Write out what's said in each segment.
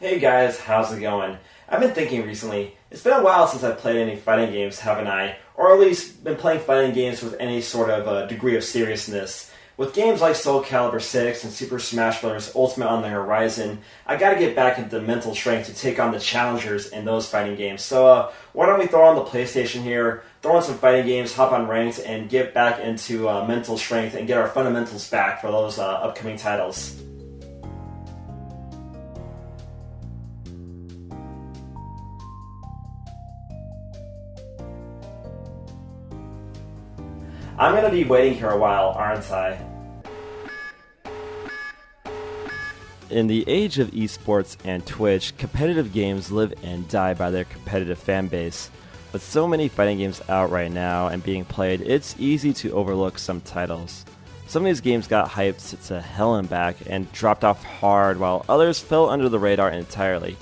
Hey guys, how's it going? I've been thinking recently, it's been a while since I've played any fighting games, haven't I? Or at least been playing fighting games with any sort of degree of seriousness. With games like Soul Calibur 6 and Super Smash Bros. Ultimate on the horizon, I gotta get back into mental strength to take on the challengers in those fighting games. So why don't we throw on the PlayStation here, throw on some fighting games, hop on ranked, and get back into mental strength and get our fundamentals back for those upcoming titles. I'm gonna be waiting here a while, aren't I? In the age of esports and Twitch, competitive games live and die by their competitive fan base. With so many fighting games out right now and being played, it's easy to overlook some titles. Some of these games got hyped to hell and back and dropped off hard, while others fell under the radar entirely.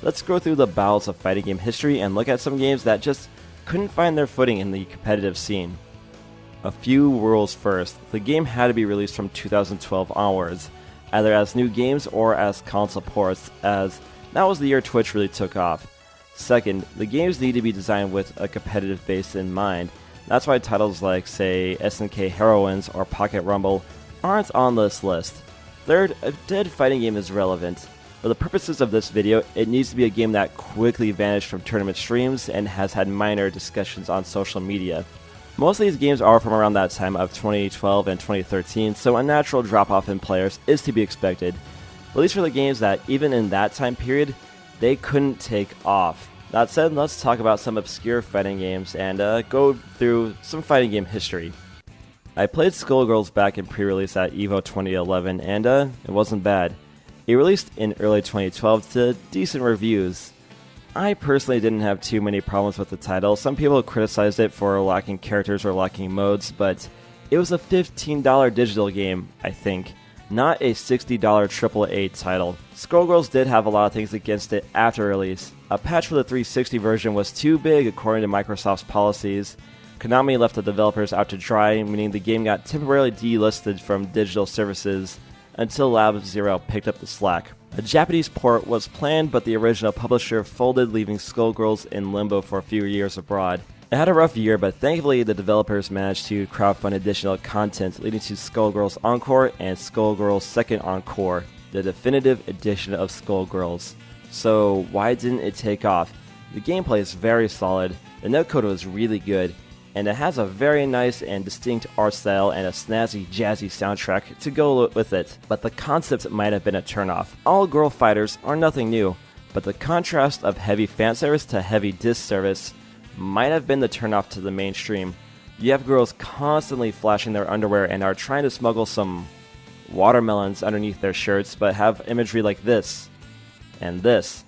Let's go through the battles of fighting game history and look at some games that just couldn't find their footing in the competitive scene. A few rules first. The game had to be released from 2012 onwards, either as new games or as console ports, as that was the year Twitch really took off. Second, the games need to be designed with a competitive base in mind. That's why titles like, say, SNK Heroines or Pocket Rumble aren't on this list. Third, a dead fighting game is relevant. For the purposes of this video, it needs to be a game that quickly vanished from tournament streams and has had minor discussions on social media. Most of these games are from around that time of 2012 and 2013, so a natural drop-off in players is to be expected, at least for the games that, even in that time period, they couldn't take off. That said, let's talk about some obscure fighting games and go through some fighting game history. I played Skullgirls back in pre-release at EVO 2011, and it wasn't bad. It released in early 2012 to decent reviews. I personally didn't have too many problems with the title. Some people criticized it for lacking characters or lacking modes, but it was a $15 digital game, I think, not a $60 AAA title. Skullgirls did have a lot of things against it after release. A patch for the 360 version was too big according to Microsoft's policies. Konami left the developers out to dry, meaning the game got temporarily delisted from digital services until Lab Zero picked up the slack. A Japanese port was planned, but the original publisher folded, leaving Skullgirls in limbo for a few years abroad. It had a rough year, but thankfully the developers managed to crowdfund additional content, leading to Skullgirls Encore and Skullgirls Second Encore, the definitive edition of Skullgirls. So why didn't it take off? The gameplay is very solid, the netcode was really good, and it has a very nice and distinct art style and a snazzy, jazzy soundtrack to go with it, but the concept might have been a turnoff. All girl fighters are nothing new, but the contrast of heavy fanservice to heavy disservice might have been the turnoff to the mainstream. You have girls constantly flashing their underwear and are trying to smuggle some watermelons underneath their shirts, but have imagery like this, and this.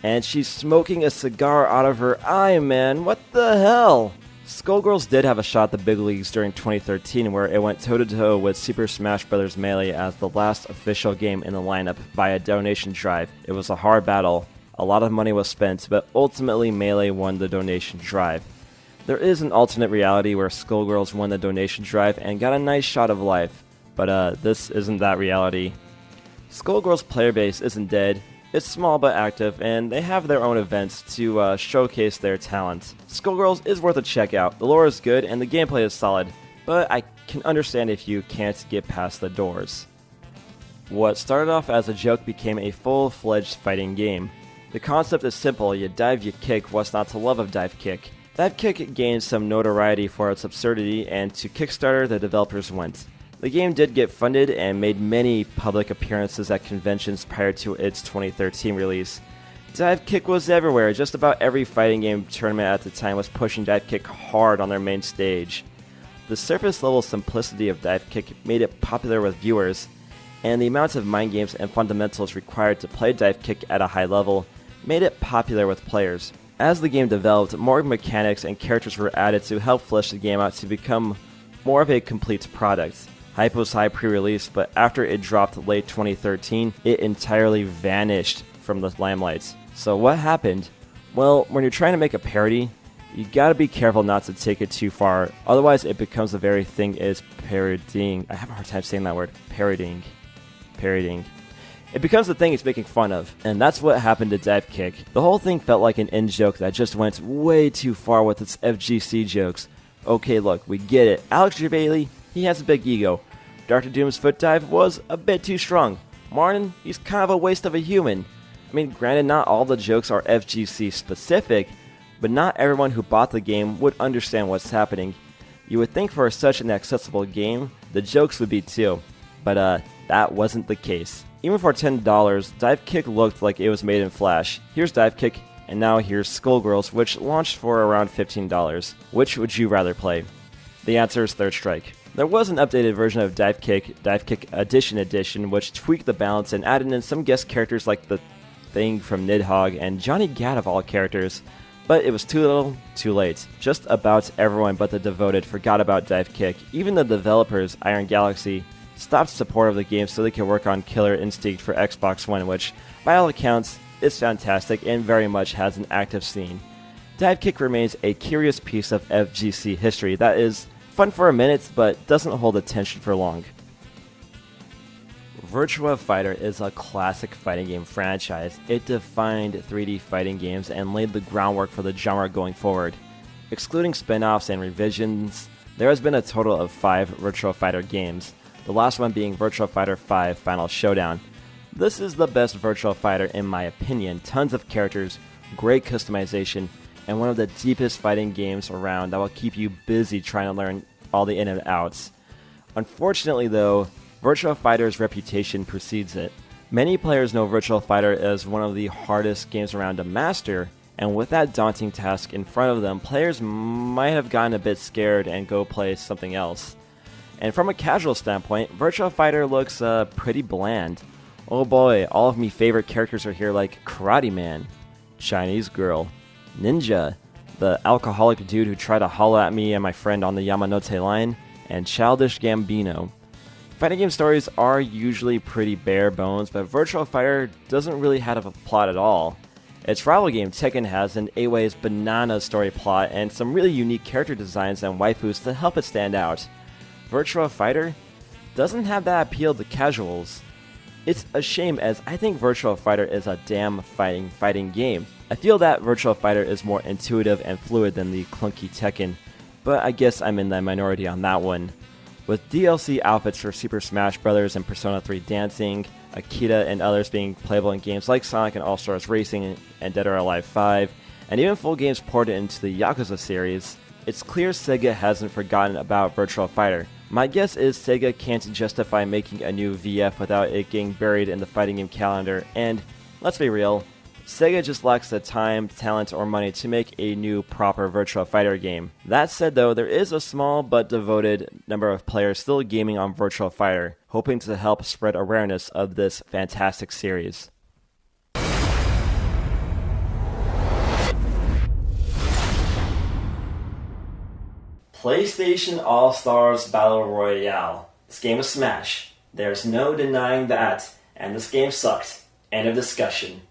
And she's smoking a cigar out of her eye, man, what the hell? Skullgirls did have a shot at the big leagues during 2013, where it went toe-to-toe with Super Smash Bros. Melee as the last official game in the lineup via donation drive. It was a hard battle, a lot of money was spent, but ultimately Melee won the donation drive. There is an alternate reality where Skullgirls won the donation drive and got a nice shot of life, but this isn't that reality. Skullgirls' player base isn't dead. It's small but active, and they have their own events to showcase their talent. Skullgirls is worth a check out. The lore is good, and the gameplay is solid, but I can understand if you can't get past the doors. What started off as a joke became a full-fledged fighting game. The concept is simple: you dive, you kick, what's not to love of dive kick? Dive kick gained some notoriety for its absurdity, and to Kickstarter the developers went. The game did get funded and made many public appearances at conventions prior to its 2013 release. Dive Kick was everywhere. Just about every fighting game tournament at the time was pushing Dive Kick hard on their main stage. The surface-level simplicity of Dive Kick made it popular with viewers, and the amount of mind games and fundamentals required to play Dive Kick at a high level made it popular with players. As the game developed, more mechanics and characters were added to help flesh the game out to become more of a complete product. Hype was high pre-release, but after it dropped late 2013, it entirely vanished from the limelight. So what happened? Well, when you're trying to make a parody, you gotta be careful not to take it too far, otherwise it becomes the very thing is parodying. I have a hard time saying that word. Parodying. It becomes the thing he's making fun of, and that's what happened to Dive Kick. The whole thing felt like an in-joke that just went way too far with its FGC jokes. Okay, look, we get it. Alex J. Bailey, he has a big ego. Dr. Doom's foot dive was a bit too strong. Martin, he's kind of a waste of a human. I mean, granted, not all the jokes are FGC specific, but not everyone who bought the game would understand what's happening. You would think for such an accessible game, the jokes would be too. But that wasn't the case. Even for $10, Dive Kick looked like it was made in Flash. Here's Dive Kick, and now here's Skullgirls, which launched for around $15. Which would you rather play? The answer is Third Strike. There was an updated version of Dive Kick Edition, which tweaked the balance and added in some guest characters like the Thing from Nidhogg and Johnny Gat of all characters. But it was too little, too late. Just about everyone but the devoted forgot about Dive Kick. Even the developers, Iron Galaxy, stopped support of the game so they could work on Killer Instinct for Xbox One, which, by all accounts, is fantastic and very much has an active scene. Dive Kick remains a curious piece of FGC history that is fun for a minute, but doesn't hold attention for long. Virtua Fighter is a classic fighting game franchise. It defined 3D fighting games and laid the groundwork for the genre going forward. Excluding spin-offs and revisions, there has been a total of 5 Virtua Fighter games, the last one being Virtua Fighter 5 Final Showdown. This is the best Virtua Fighter in my opinion. Tons of characters, great customization, and one of the deepest fighting games around that will keep you busy trying to learn all the in and outs. Unfortunately though, Virtua Fighter's reputation precedes it. Many players know Virtua Fighter as one of the hardest games around to master, and with that daunting task in front of them, players might have gotten a bit scared and go play something else. And from a casual standpoint, Virtua Fighter looks pretty bland. Oh boy, all of me favorite characters are here like Karate Man, Chinese Girl, Ninja, the alcoholic dude who tried to holler at me and my friend on the Yamanote line, and Childish Gambino. Fighting game stories are usually pretty bare bones, but Virtua Fighter doesn't really have a plot at all. Its rival game Tekken has an Away's banana story plot and some really unique character designs and waifus to help it stand out. Virtua Fighter doesn't have that appeal to casuals. It's a shame as I think Virtua Fighter is a damn fighting game. I feel that Virtua Fighter is more intuitive and fluid than the clunky Tekken, but I guess I'm in the minority on that one. With DLC outfits for Super Smash Bros. And Persona 3 Dancing, Akita and others being playable in games like Sonic and All-Stars Racing and Dead or Alive 5, and even full games ported into the Yakuza series, it's clear Sega hasn't forgotten about Virtua Fighter. My guess is Sega can't justify making a new VF without it getting buried in the fighting game calendar, and let's be real, Sega just lacks the time, talent, or money to make a new proper Virtua Fighter game. That said though, there is a small but devoted number of players still gaming on Virtua Fighter, hoping to help spread awareness of this fantastic series. PlayStation All-Stars Battle Royale. This game is Smash. There's no denying that, and this game sucked. End of discussion.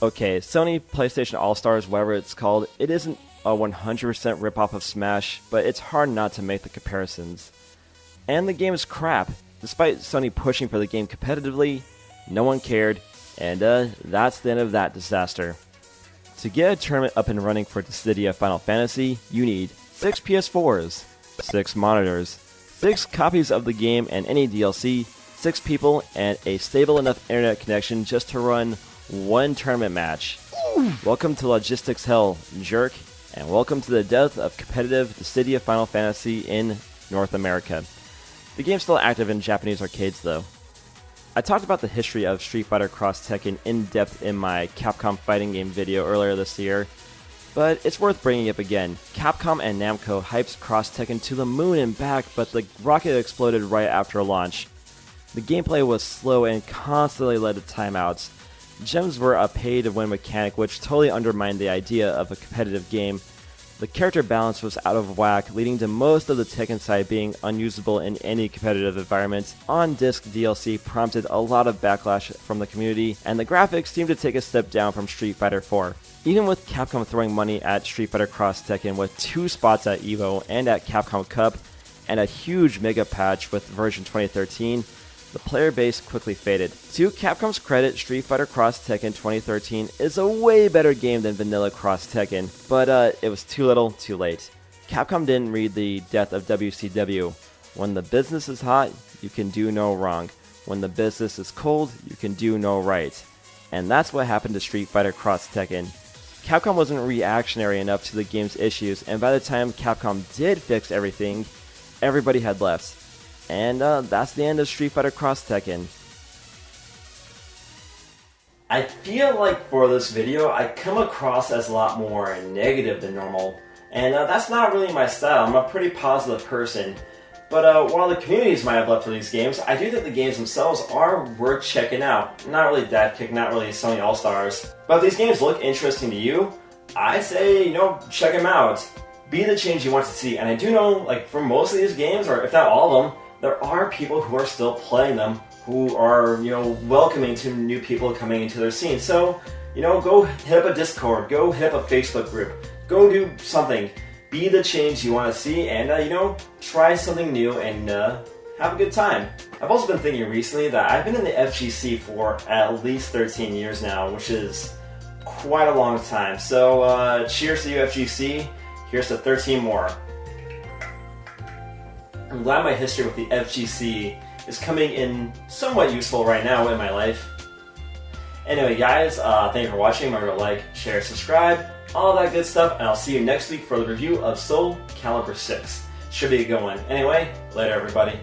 Okay, Sony PlayStation All-Stars, whatever it's called, it isn't a 100% ripoff of Smash, but it's hard not to make the comparisons. And the game is crap. Despite Sony pushing for the game competitively, no one cared, and that's the end of that disaster. To get a tournament up and running for Dissidia Final Fantasy, you need 6 PS4s, 6 monitors, 6 copies of the game and any DLC, 6 people, and a stable enough internet connection just to run one tournament match. Welcome to logistics hell, jerk, and welcome to the death of competitive Dissidia Final Fantasy in North America. The game's still active in Japanese arcades though. I talked about the history of Street Fighter Cross Tekken in depth in my Capcom fighting game video earlier this year, but it's worth bringing up again. Capcom and Namco hyped Cross Tekken to the moon and back, but the rocket exploded right after launch. The gameplay was slow and constantly led to timeouts. Gems were a pay-to-win mechanic which totally undermined the idea of a competitive game. The character balance was out of whack, leading to most of the Tekken side being unusable in any competitive environment. On-disc DLC prompted a lot of backlash from the community, and the graphics seemed to take a step down from Street Fighter 4. Even with Capcom throwing money at Street Fighter Cross Tekken with 2 spots at EVO and at Capcom Cup, and a huge mega patch with version 2013, the player base quickly faded. To Capcom's credit, Street Fighter Cross Tekken 2013 is a way better game than vanilla Cross Tekken, but it was too little, too late. Capcom didn't read the death of WCW. When the business is hot, you can do no wrong. When the business is cold, you can do no right. And that's what happened to Street Fighter Cross Tekken. Capcom wasn't reactionary enough to the game's issues, and by the time Capcom did fix everything, everybody had left. And that's the end of Street Fighter Cross Tekken. I feel like for this video, I come across as a lot more negative than normal. And that's not really my style. I'm a pretty positive person. But while the communities might have left for these games, I do think the games themselves are worth checking out. Not really Dead Kick, not really Sony All-Stars. But if these games look interesting to you, I say, check them out. Be the change you want to see. And I do know, like, for most of these games, or if not all of them, there are people who are still playing them, who are, welcoming to new people coming into their scene. So, go hit up a Discord, go hit up a Facebook group, go do something. Be the change you want to see, and, try something new and have a good time. I've also been thinking recently that I've been in the FGC for at least 13 years now, which is quite a long time. So, cheers to you, FGC. Here's to 13 more. I'm glad my history with the FGC is coming in somewhat useful right now in my life. Anyway, guys, thank you for watching. Remember to like, share, subscribe, all that good stuff, and I'll see you next week for the review of Soul Calibur 6. Should be a good one. Anyway, later, everybody.